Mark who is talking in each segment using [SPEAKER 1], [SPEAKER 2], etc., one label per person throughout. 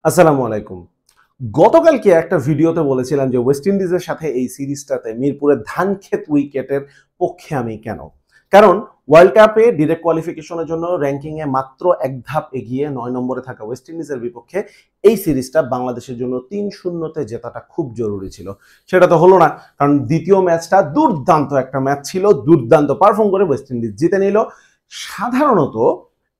[SPEAKER 1] আসসালামু আলাইকুম। গতকালকে একটা ভিডিওতে বলেছিলাম যে ওয়েস্ট ইন্ডিজের সাথে এই সিরিজটাতে মিরপুরের ধানক্ষেত উইকেটের পক্ষে আমি কেন? কারণ ওয়ার্ল্ড কাপে ডিরেক্ট কোয়ালিফিকেশনের জন্য র‍্যাংকিংয়ে মাত্র এক ধাপ এগিয়ে ৯ নম্বরে থাকা ওয়েস্ট ইন্ডিজের বিপক্ষে এই সিরিজটা বাংলাদেশের জন্য ৩-০ তে জেতাটা খুব জরুরি ছিল। সেটা তো হলো না। কারণ দ্বিতীয় ম্যাচটা দুর্দান্ত একটা ম্যাচ ছিল। দুর্দান্ত পারফর্ম করে ওয়েস্ট ইন্ডিজ জিতে নিল। সাধারণত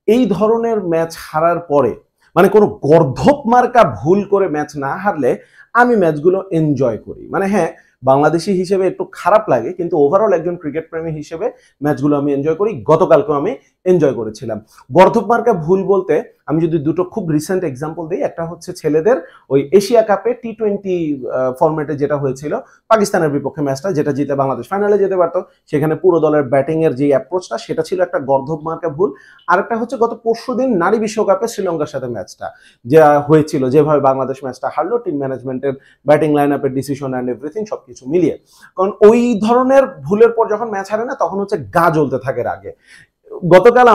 [SPEAKER 1] এই ধরনের ম্যাচ হারার পরে মানে কোনো গর্ধপ মার্কা ভুল করে ম্যাচ না হারলে আমি ম্যাচগুলো এনজয় করি। মানে হ্যাঁ, বাংলাদেশি হিসেবে একটু খারাপ লাগে, কিন্তু ওভারঅল একজন ক্রিকেট প্রেমী হিসেবে ম্যাচগুলো আমি এনজয় করি। গতকালকেও আমি এনজয় করেছিলাম। গর্ধপ মার্কা ভুল বলতে আমি যদি দুটো খুব রিসেন্ট এক্সাম্পল দিই, একটা হচ্ছে ছেলেদের ওই এশিয়া কাপে টি-20 ফরম্যাটে যেটা হয়েছিল পাকিস্তানের বিপক্ষে ম্যাচটা, যেটা জিতে বাংলাদেশ ফাইনালে যেতে পারতো। সেখানে পুরো দলের ব্যাটিং এর যে অ্যাপ্রোচটা সেটা ছিল একটা গর্ধপ মার্কা ভুল। আরেকটা হচ্ছে গত পরশুদিন নারী বিশ্বকাপে শ্রীলঙ্কার সাথে ম্যাচটা যা হয়েছিল, যেভাবে বাংলাদেশ ম্যাচটা হারলো, টিম ম্যানেজমেন্টের ব্যাটিং লাইন আপের ডিসিশন অ্যান্ড এভরিথিং সবকিছু মিলিয়ে। কারণ ওই ধরনের ভুলের পর যখন ম্যাচ হারে না, তখন হচ্ছে গা জ্বলতে থাকে রাগে। গতকাল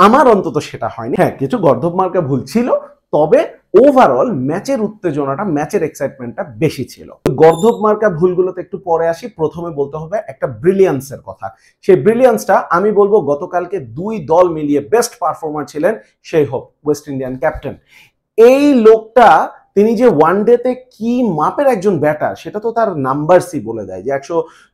[SPEAKER 1] আমার অন্তত সেটা হয়নি। হ্যাঁ, কিছু গর্ধপ মার্কা ভুল ছিল, তবে ওভারঅল ম্যাচের উত্তেজনাটা, ম্যাচের এক্সাইটমেন্টটা বেশি ছিল। গর্ধপ মার্কা ভুলগুলোতে একটু পরে আসি। প্রথমে বলতে হবে একটা ব্রিলিয়ান্সের কথা। সেই ব্রিলিয়ান্সটা আমি বলবো গতকালকে দুই দল মিলিয়ে বেস্ট পারফর্মার ছিলেন সেই হোপ ওয়েস্ট ইন্ডিয়ান ক্যাপ্টেন। এই লোকটা, তিনি যে ওয়ানডেতে কি মাপের একজন ব্যাটার সেটা তো তার নাম্বারসই বলে দেয়। যে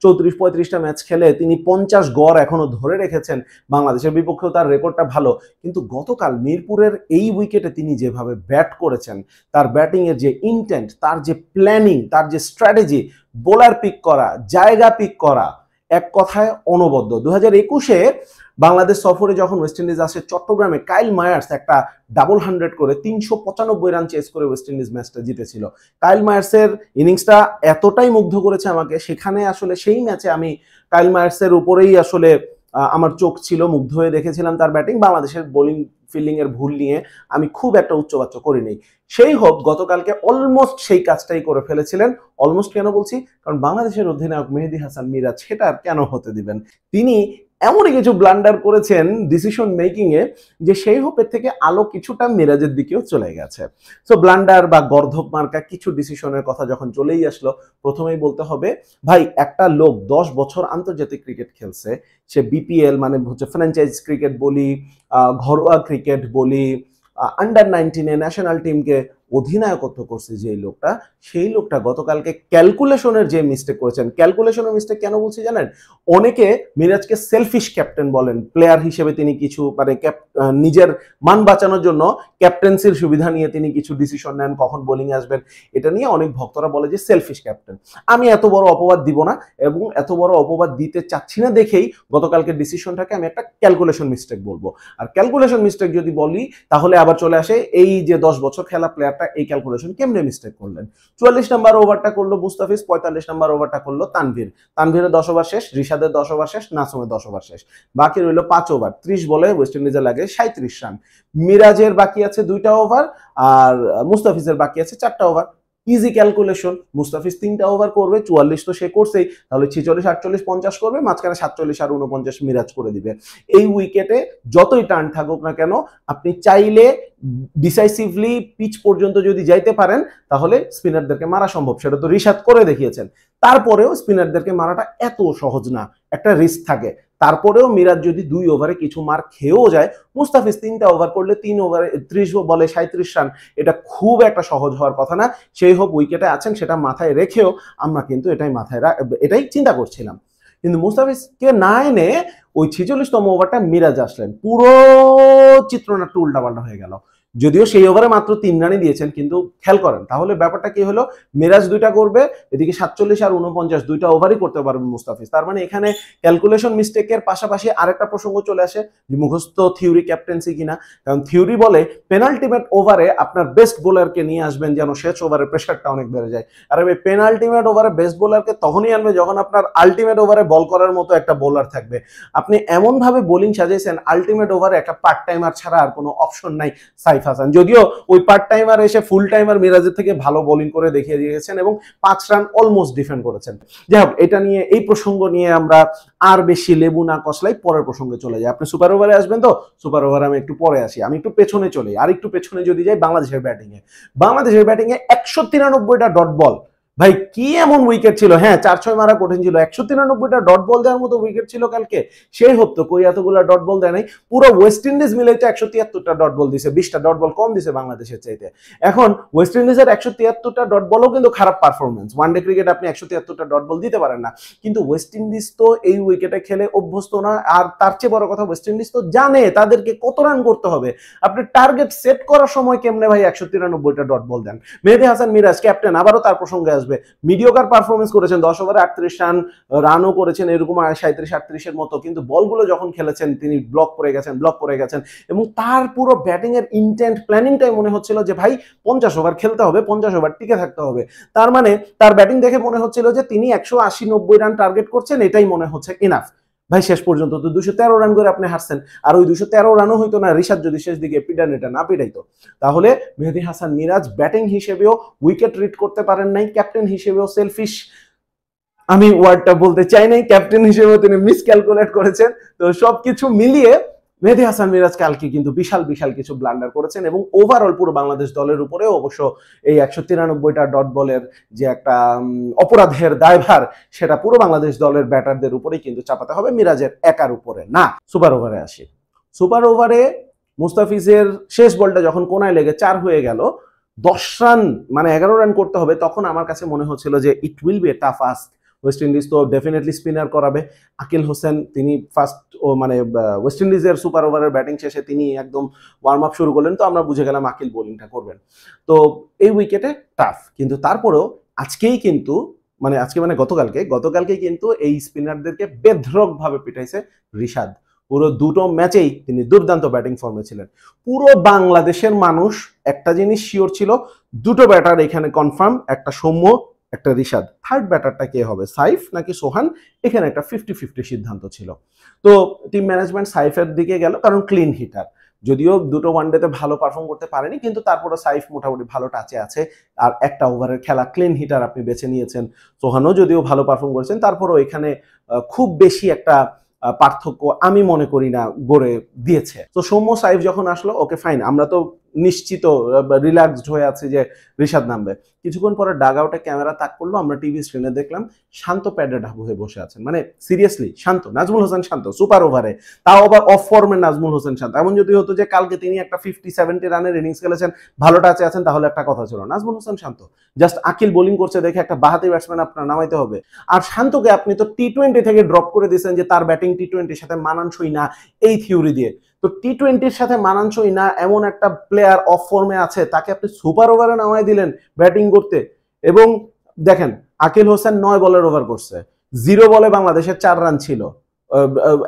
[SPEAKER 1] ১৩৪-৩৫টা ম্যাচ খেলে তিনি ৫০ গড় এখনো ধরে রেখেছেন। বাংলাদেশের বিপক্ষেও তার রেকর্ডটা ভালো, কিন্তু গতকাল মিরপুরের এই উইকেটে তিনি যেভাবে ব্যাট করেছেন, তার ব্যাটিংয়ের যে ইন্টেন্ট, তার যে প্ল্যানিং, তার যে স্ট্র্যাটেজি, বোলার পিক করা, জায়গা পিক করা, এক কথায় অনবদ্য। ২০২১-এ বাংলাদেশ সফরে যখন ওয়েস্ট ইন্ডিজ আসে চট্টগ্রামে, কাইল মায়ার্স একটা ডাবল 100 করে ৩৯৫ রান চেস করে ওয়েস্ট ইন্ডিজ ম্যাচটা জিতেছিল। কাইল মায়ার্সের ইনিংসটা এতটাই মুগ্ধ করেছে আমাকে, সেখানে আসলে সেই ম্যাচে আমি কাইল মায়ার্সের উপরেই আসলে আমার চোখ ছিল, মুগ্ধ হয়ে দেখেছিলাম তার ব্যাটিং। বাংলাদেশের বোলিং ফিল্ডিং এর ভুল নিয়ে আমি খুব একটা উচ্চবাচ্য করিনি। সেই হোক গতকালকে অলমোস্ট সেই কাজটাই করে ফেলেছিলেন। অলমোস্ট কেন বলছি? কারণ বাংলাদেশের অধিনায়ক মেহেদী হাসান মিরাজ সেটা আর কেন হতে দিবেন? তিনি এমনই কিছু ব্লান্ডার করেছেন ডিসিশন মেকিং এ, যে সেই হোপের থেকে আলো কিছুটা মিরাজের দিকেও চলে গেছে। সো ব্লান্ডার বা গর্ধপ মার্কা কিছু ডিসিশনের কথা যখন চলেই আসলো, প্রথমেই বলতে হবে ভাই, একটা লোক ১০ বছর আন্তর্জাতিক ক্রিকেট খেলছে। সে বিপিএল মানে হচ্ছে ফ্র্যাঞ্চাইজ ক্রিকেট বলি, ঘরোয়া ক্রিকেট বলি, আন্ডার-19 ন্যাশনাল টিমকে অধিনায়কত্ব করছে যে লোকটা, সেই লোকটা গতকালকে ক্যালকুলেশনের যে মিস্টেক করেছেন। ক্যালকুলেশনের মিস্টেক কেন বলছি জানেন? অনেকে মিরাজকে সেলফিশ ক্যাপ্টেন বলেন। প্লেয়ার হিসেবে তিনি কিছু মানে নিজের মান বাঁচানোর জন্য ক্যাপ্টেন্সির সুবিধা নিয়ে তিনি কিছু ডিসিশন নেন, কখন বোলিং আসবেন, এটা নিয়ে অনেক ভক্তরা বলে যে সেলফিশ ক্যাপ্টেন। আমি এত বড় অপবাদ দিব না, এবং এত বড় অপবাদ দিতে চাচ্ছি না দেখেই গতকালকের ডিসিশনটাকে আমি একটা ক্যালকুলেশন মিস্টেক বলবো। আর ক্যালকুলেশন মিস্টেক যদি বলি, তাহলে আবার চলে আসে এই যে ১০ বছর খেলা প্লেয়ারটা এই ক্যালকুলেশন কেমনে মিস্টেক করলেন। ৪৪ নাম্বার ওভারটা করলো মুস্তাফিজ, ৪৫ নাম্বার ওভারটা করলো তানভীর। তানভীরের ১০ ওভার শেষ, রিশাদের ১০ ওভার শেষ, নাসুমের ১০ ওভার শেষ। বাকি রইল ৫ ওভার। ৩০ বলে ওয়েস্ট ইন্ডিজের লাগে ৩৭ রান। মিরাজের বাকি আছে ২টা ওভার, আর মুস্তাফিজের বাকি আছে ৪টা ওভার। Easy calculation. মুস্তাফিজ ৩টা ওভার করবে, ৪৪ তো সে করছেই, তাহলে ৪৬, ৪৮, ৫০ করবে, মাঝখানে ৪৭ আর ৪৯ মিরাজ করে দিবে। এই উইকেটে যতই টার্ন থাকুক না কেন, আপনি চাইলে ডিসাইসিভলি পিচ পর্যন্ত যদি যাইতে পারেন, তাহলে স্পিনারদেরকে মারা সম্ভব। সেটা তো রিশাদ করে দেখিয়েছেন। তারপরেও স্পিনারদেরকে মারাটা এত সহজ না, একটা রিস্ক থাকে। তারপরেও মিরাজ যদি ২ ওভারে কিছু মার খেয়েও যায়, মুস্তাফিজ ৩টা ওভার করলে ৩ ওভারে ৩০ বলে ৩৭ রান, এটা খুব একটা সহজ হওয়ার কথা না। সেই হোপ উইকেটে আছেন, সেটা মাথায় রেখেও আমরা কিন্তু এটাই চিন্তা করছিলাম। কিন্তু মুস্তাফিজকে না এনে ওই ৪৬তম ওভারটা মিরাজ আসলেন, পুরো চিত্রনাট্য উল্টাপাল্টা হয়ে গেল। যদিও সেই ওভারে মাত্র ৩ রানই দিয়েছেন, কিন্তু খেয়াল করেন তাহলে ব্যাপারটা কি হলো? মিরাজ ২টা করবে, এদিকে ৪৭ আর ৪৯ ২টা ওভারই করতে পারবে মুস্তাফিজ। তার মানে এখানে ক্যালকুলেশন মিস্টেকের পাশাপাশি আরেকটা প্রসঙ্গ চলে আসে যে মুখস্থ থিওরি ক্যাপ্টেন্সি কিনা। কারণ থিওরি বলে পেনাল্টিমেট ওভারে আপনার বেস্ট বোলারকে নিয়ে আসবেন যেন শেষ ওভারে প্রেশারটা অনেক বেড়ে যায়। আর এই পেনাল্টিমেট ওভারে বেস্ট বোলারকে তখনই আনবে যখন আপনার আলটিমেট ওভারে বল করার মতো একটা বোলার থাকবে। আপনি এমনভাবে বোলিং সাজিয়েছেন, আলটিমেট ওভারে একটা পার্ট টাইমার ছাড়া আর কোনো অপশন নাই সাইফ হাসান, যদিও ওই পার্ট টাইমার এসে ফুল টাইমার মিরাজের থেকে ভালো বোলিং করে দেখিয়ে দিয়েছেন এবং 5 রান অলমোস্ট ডিফেন্ড করেছেন। যাই হোক, এটা নিয়ে, এই প্রসঙ্গ নিয়ে আমরা আর বেশি লেবু না কষলাই পরের প্রসঙ্গে চলে যাই। আপনি সুপার ওভারে আসবেন তো? সুপার ওভারে আমি একটু পরে আসি, আমি একটু পেছনে চলে, আর একটু পেছনে যদি যাই বাংলাদেশের ব্যাটিংয়ে। বাংলাদেশের ব্যাটিংয়ে 193টা ডট বল, ভাই কি এমন উইকেট ছিল! হ্যাঁ, 4-6 মারা কঠিন ছিল, 193টা ডট বল দেওয়ার মতো উইকেট ছিল কালকে। সেই হতো কই এতগুলা ডট বল দেয় নাই। পুরো ওয়েস্ট ইন্ডিজ মিলে তো 173টা ডট বল দিছে, 20টা ডট বল কম দিছে বাংলাদেশের চাইতে। এখন ওয়েস্ট ইন্ডিজের 173টা ডট বলও কিন্তু খারাপ পারফরমেন্স। ওয়ানডে ক্রিকেট আপনি 173টা ডট বল দিতে পারেন না, কিন্তু ওয়েস্ট ইন্ডিজ তো এই উইকেটে খেলে অভ্যস্ত না। আর তার চেয়ে বড় কথা, ওয়েস্ট ইন্ডিজ তো জানে তাদেরকে কত রান করতে হবে। আপনি টার্গেট সেট করার সময় কেমনে ভাই 193টা ডট বল দেন? মেহেদী হাসান মিরাজ ক্যাপ্টেন, আবারও তার প্রসঙ্গে আসবে, মিডিওকার পারফরমেন্স করেছেন, 10 ওভারে 38 রান, রানও করেছেন এরকম 37-38 এর মতো, কিন্তু বলগুলো যখন খেলেছেন তিনি ব্লক করে গেছেন এবং তার পুরো ব্যাটিং এর ইন্টেন্ট প্ল্যানিংটাই মনে হচ্ছিল যে ভাই 50 ওভার খেলতে হবে, 50 ওভার টিকে থাকতে হবে। তার মানে তার ব্যাটিং দেখে মনে হচ্ছিল যে তিনি 180-90 রান টার্গেট করছেন, এটাই মনে হচ্ছে ইনাফ। ভাই শেষ পর্যন্ত তো 213 রান করে আপনি হারছেন, আর ওই 213 রানও হইতো না রিশাদ যদি শেষ দিকে পিটানেটা না পিটাইতো। তাহলে মেহেদী হাসান মিরাজ ব্যাটিং হিসেবেও উইকেট রিড করতে পারেন নাই, ক্যাপ্টেন হিসেবেও সেলফিশ, আমি ওয়ার্ডটা বলতে চাই নাই, ক্যাপ্টেন হিসেবেও তিনি মিস ক্যালকুলেট করেছেন। তো সবকিছু মিলিয়ে মেহেদী হাসান মিরাজ কালকে কিন্তু বিশাল কিছু ব্লান্ডার করেছেন এবং ওভারঅল পুরো বাংলাদেশ দলের উপরে অবশ্য এই 193টা ডট বলের যে একটা অপরাধের দায়ভার, সেটা পুরো বাংলাদেশ দলের ব্যাটারদের উপরেই কিন্তু চাপাতে হবে, মিরাজের একার উপরে না। সুপার ওভারে আসি। সুপার ওভারে মুস্তাফিজের শেষ বলটা যখন কোনায় লেগে 4 হয়ে গেল, 10 রান মানে 11 রান করতে হবে, তখন আমার কাছে মনে হচ্ছিল যে it will B a tough ask. West Indies তো ডেফিনেটলি স্পিনার করাবে। আকিল হোসেন তিনি ফার্স্ট মানে ওয়েস্ট ইন্ডিজের সুপার ওভারের ব্যাটিং শেষে তিনি একদম ওয়ার্ম আপ শুরু করলেন, তো আমরা বুঝে গেলাম আকিল বোলিংটা করবেন। তো এই উইকেটে টাফ, কিন্তু তারপরেও আজকেই কিন্তু গতকালকে কিন্তু এই স্পিনারদেরকে বেধড়কভাবে পিটাইছে রিশাদ। পুরো দুটো ম্যাচেই তিনি দুর্দান্ত ব্যাটিং ফর্মে ছিলেন। পুরো বাংলাদেশের মানুষ একটা জিনিস শিওর ছিল, দুটো ব্যাটার এখানে কনফার্ম, একটা সৌম্য, একটা রিশাদ। থার্ড ব্যাটারটা কে হবে, সাইফ নাকি সোহান? এখানে একটা 50-50 সিদ্ধান্ত ছিল। তো টিম ম্যানেজমেন্ট সাইফের দিকে গেল, কারণ ক্লিন হিটার। যদিও দুটো ওয়ানডেতে ভালো পারফর্ম করতে পারেনি, কিন্তু তারপরে সাইফ মোটামুটি ভালো টাচে আছে, আর একটা ওভারের খেলা, ক্লিন হিটার আপনি বেছে নিয়েছেন। সোহানও যদিও ভালো পারফর্ম করেছেন, তারপরেও এখানে খুব বেশি একটা পার্থক্য আমি মনে করি না গড়ে দিয়েছে। তো সৌম্য সাইফ যখন আসলো, ওকে ফাইন, আমরা তো নিশ্চিত রিল্যাক্সড হয়ে আছে যে রিশাদ নামবে। কিছুক্ষণ পরে ডাগ আউটে ক্যামেরা তাক করলো, আমরা টিভি স্ক্রিনে দেখলাম শান্ত প্যাডে ঢাবু হয়ে বসে আছেন, মানে সিরিয়াসলি শান্ত, নাজমুল হোসেন শান্ত সুপার ওভারে, তাও আবার অফ ফর্মে নাজমুল হোসেন শান্ত। এমন যদি হতো যে কালকে তিনি একটা 50-70 রানের ইনিংস খেলেছেন, ভালো টাচে আছেন, তাহলে একটা কথা ছিল। নাজমুল হোসেন শান্ত, জাস্ট আকিল বোলিং করছে দেখে একটা বাহাতি ব্যাটসম্যান আপনার নামাইতে হবে। আর শান্তকে আপনি তো টি-20 থেকে ড্রপ করে দিয়েছেন যে তার ব্যাটিং টি-20-র সাথে মানানসই না এই থিওরি দিয়ে। তো টি-20-র সাথে মানানসই না এমন একটা প্লেয়ার অফ ফর্মে আছে, তাকে আপনি সুপার ওভারে নামাই দিলেন ব্যাটিং করতে। এবং দেখেন আকিল হোসেন 9 বলের ওভার করছে, 0 বলে বাংলাদেশের 4 রান ছিল,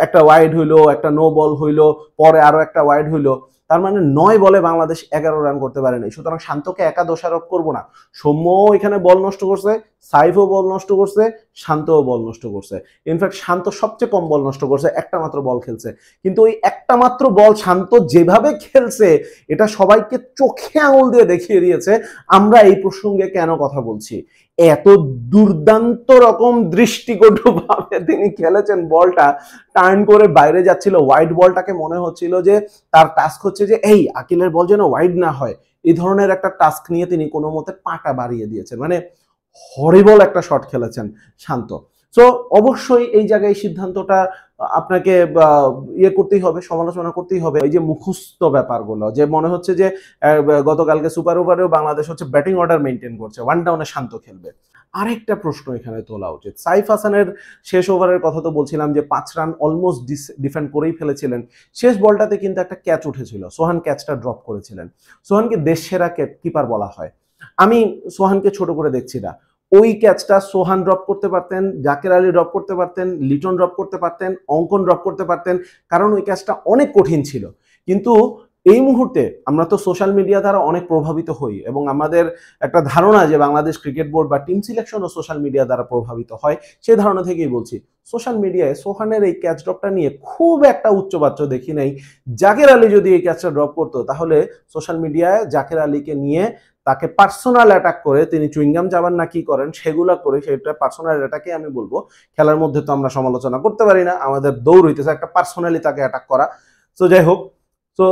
[SPEAKER 1] একটা ওয়াইড হইলো, একটা নো বল হইলো, পরে আরো একটা ওয়াইড হইলো, তার মানে 9 বলে বাংলাদেশ 11 রান করতে পারেনি। সুতরাং শান্তকে একা দোষারোপ করবো না, সৌম্যও এখানে বল নষ্ট করছে, সাইফও বল নষ্ট করছে, শান্তও বল নষ্ট করছে। ইনফ্যাক্ট শান্ত সবচেয়ে কম বল নষ্ট করছে, একটা মাত্র বল খেলছে, কিন্তু ওই একটা মাত্র বল শান্ত যেভাবে খেলছে এটা সবাইকে চোখে আঙুল দিয়ে দেখিয়ে দিয়েছে আমরা এই প্রসঙ্গে কেন কথা বলছি। এত দুর্দান্ত রকম দৃষ্টিকটু ভাবে তিনি খেলেছেন, বলটা টার্ন করে বাইরে যাচ্ছিল, ওয়াইড বলটাকে মনে হচ্ছিল যে তার টাস্ক হচ্ছে যে এই আকিলের বল যেন ওয়াইড না হয়, এই ধরনের একটা টাস্ক নিয়ে তিনি কোনো মতে পাটা বাড়িয়ে দিয়েছেন, মানে হরিবল একটা শট খেলেছেন শান্ত। সো অবশ্যই এই জায়গায় সিদ্ধান্তটা আপনাকে ইয়ে করতেই হবে, সমালোচনা করতেই হবে। এই যে মুখস্থ ব্যাপারগুলো, যে মনে হচ্ছে যে গতকালকে সুপার ওভারেও বাংলাদেশ হচ্ছে ব্যাটিং অর্ডার মেনটেন করছে, ওয়ান ডাউনে শান্ত খেলবে। আরেকটা প্রশ্ন এখানে তোলা উচিত, সাইফ হাসানের শেষ ওভারের কথা তো বলছিলাম যে 5 রান অলমোস্ট ডিফেন্ড করেই ফেলেছিলেন, শেষ বলটাতে কিন্তু একটা ক্যাচ উঠেছিল, সোহান ক্যাচটা ড্রপ করেছিলেন। সোহানকে দেশসেরা কিপার বলা হয়, আমি সোহানকে ছোট করে দেখছি না। ওই ক্যাচটা সোহান ড্রপ করতে পারতেন, জাকের আলী ড্রপ করতে পারতেন, লিটন ড্রপ করতে পারতেন, অঙ্কন ড্রপ করতে পারতেন, কারণ ওই ক্যাচটা অনেক কঠিন ছিল। কিন্তু এই মুহূর্তে আমরা তো সোশ্যাল মিডিয়া দ্বারা অনেক প্রভাবিত হই এবং আমাদের একটা ধারণা যে বাংলাদেশ ক্রিকেট বোর্ড বা টিম সিলেকশনও সোশ্যাল মিডিয়া দ্বারা প্রভাবিত হয়, সেই ধারণা থেকেই বলছি সোশ্যাল মিডিয়ায় সোহানের এই ক্যাচ ড্রপটা নিয়ে খুব একটা উচ্চবাচ্য দেখি নাই। জাকের আলী যদি এই ক্যাচটা ড্রপ করতো তাহলে সোশ্যাল মিডিয়ায় জাকের আলীকে নিয়ে তাকে পার্সোনাল অ্যাটাক করে, তিনি চুইংগাম যাবার না কি করেন সেগুলো করে, সেটা পার্সোনাল অ্যাটাকে আমি বলবো। খেলার মধ্যে তো আমরা সমালোচনা করতে পারি না, আমাদের দৌড় হইতেছে একটা পার্সোনালি তাকে অ্যাটাক করা। তো যাই হোক, তো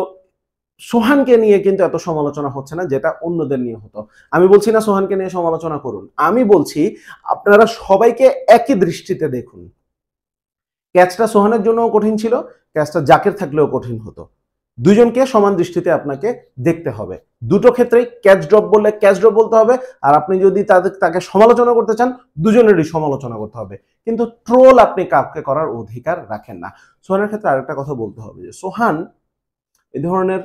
[SPEAKER 1] সোহানকে নিয়ে কিন্তু এত সমালোচনা হচ্ছে না যেটা অন্যদের নিয়ে হতো। আমি বলছি না সোহানকে নিয়ে সমালোচনা করুন, আমি বলছি আপনারা সবাইকে একই দৃষ্টিতে দেখুন। ক্যাচটা সোহানের জন্যও কঠিন ছিল, ক্যাচটা জাকের থাকলেও কঠিন হতো। দুজনকে সমান দৃষ্টিতে আপনাকে দেখতে হবে। দুটো ক্ষেত্রেই ক্যাচ ড্রপ বললে ক্যাচ ড্রপ বলতে হবে, আর আপনি যদি তাকে সমালোচনা করতে চান দুজনেরই সমালোচনা করতে হবে, কিন্তু ট্রোল আপনি কাউকে করার অধিকার রাখেন না। সোহানের ক্ষেত্রে আরেকটা কথা বলতে হবে যে সোহান এই ধরনের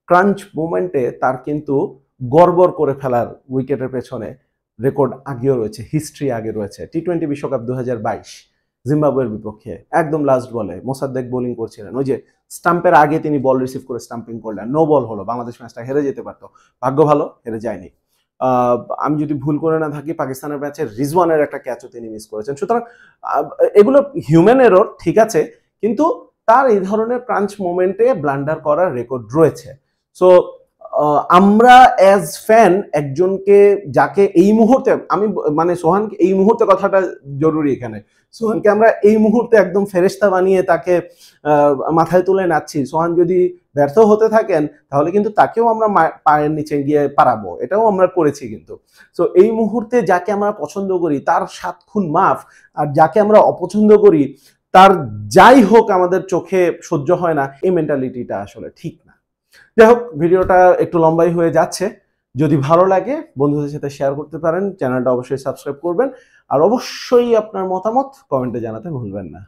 [SPEAKER 1] ক্রাঞ্চ মোমেন্টে তার কিন্তু গড়বড় করে ফেলার উইকেটের পেছনে রেকর্ড আগেও রয়েছে, হিস্ট্রি আগে রয়েছে। টি-20 বিশ্বকাপ 2022 জিম্বাবুয়ের বিপক্ষে একদম লাস্ট বলে মোসাদ্দেক বোলিং করছিলেন, ওই যে স্টাম্পের আগে তিনি বল রিসিভ করে স্টাম্পিং করলেন, নো বল হলো, বাংলাদেশ ম্যাচটা হেরে যেতে পারতো, ভাগ্য ভালো হেরে যায়নি। আমি যদি ভুল করে না থাকি পাকিস্তানের ম্যাচে রিজওয়ানের একটা ক্যাচও তিনি মিস করেছেন। সুতরাং এগুলো হিউম্যান এরর, ঠিক আছে, কিন্তু তার এই ধরনের ক্রাঞ্চ মোমেন্টে ব্লান্ডার করার রেকর্ড রয়েছে। সো আমরা অ্যাজ ফ্যান একজনকে যাকে এই মুহূর্তে আমি মানে সোহানকে এই মুহূর্তে কথাটা জরুরি এখানে, সোহানকে আমরা এই মুহূর্তে একদম ফেরেশতা বানিয়ে তাকে মাথায় তুলে নাচ্ছি। সোহান যদি ব্যর্থ হতে থাকেন তাহলে কিন্তু তাকেও আমরা পায়ের নিচে গিয়ে পারাবো, এটাও আমরা করেছি কিন্তু। সো এই মুহূর্তে যাকে আমরা পছন্দ করি তার 7 খুন মাফ, আর যাকে আমরা অপছন্দ করি তার যাই হোক আমাদের চোখে সহ্য হয় না, এই মেন্টালিটিটা আসলে ঠিক না। যাই হোক, ভিডিওটা একটু লম্বাই হয়ে যাচ্ছে, যদি ভালো লাগে বন্ধুদের সাথে শেয়ার করতে পারেন, চ্যানেলটা অবশ্যই সাবস্ক্রাইব করবেন, আর অবশ্যই আপনার মতামত কমেন্টে জানাতে ভুলবেন না।